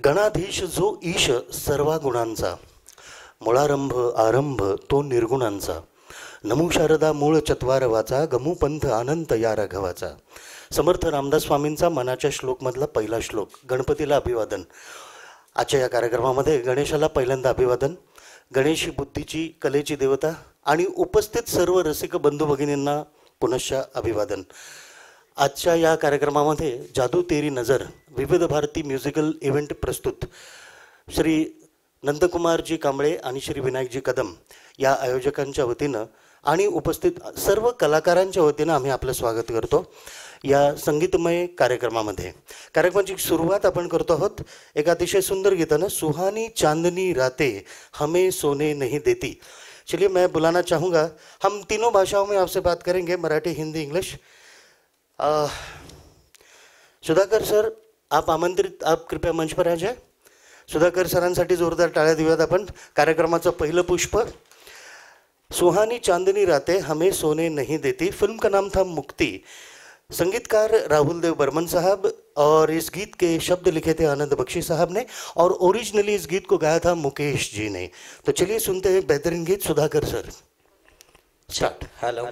गणाधीश जो ईश सर्वा गुणांचा, मुळारंभ आरंभ तो निर्गुणांचा, नमो शारदा मूळ चत्वारवाचा, गमू पंथ अनंत या राघवाचा. समर्थ रामदास स्वामींचा मनाच्या श्लोकमधला पहिला श्लोक. गणपतीला अभिवादन. आजच्या या कार्यक्रमामध्ये गणेशाला पहिल्यांदा अभिवादन. गणेश ही बुद्धीची कलेची देवता आणि उपस्थित सर्व रसिक बंधू भगिनींना पुनश्च अभिवादन. आजच्या या कार्यक्रमामध्ये जादू तेरी नजर विविध भारती म्युझिकल इव्हेंट प्रस्तुत श्री नंदकुमारजी कांबळे आणि श्री विनायकजी कदम या आयोजकांच्या वतीनं आणि उपस्थित सर्व कलाकारांच्या वतीनं आम्ही आपलं स्वागत करतो या संगीतमय कार्यक्रमामध्ये. कार्यक्रमाची सुरुवात आपण करतो आहोत एक अतिशय सुंदर गीतानं, सुहानी चांदनी राते हमें सोने नहीं देती. चलिए मैं बुलाना चाहूँगा, हम तीनों भाषाओं में आपसे बात करेंगे, मराठी, हिंदी, इंग्लिश. सुधाकर सर आप आमंत्रित, आप कृपया मंच पर आ जाए. सुधाकर सरांसाठी जोरदार टाळ्या देऊयात आपण. कार्यक्रमाचं पहिलं पुष्प. सुहानी चांदनी रातें हमें सोने नहीं देती, फिल्म का नाम था मुक्ति. संगीतकार राहुल देव बर्मन साहब और इस गीत के शब्द लिखे थे आनंद बख्शी साहब ने और ओरिजिनली इस गीत को गाया था मुकेश जी ने. तो चलिए सुनते हैं बेहतरीन गीत. Sudhakar sir start. हेलो.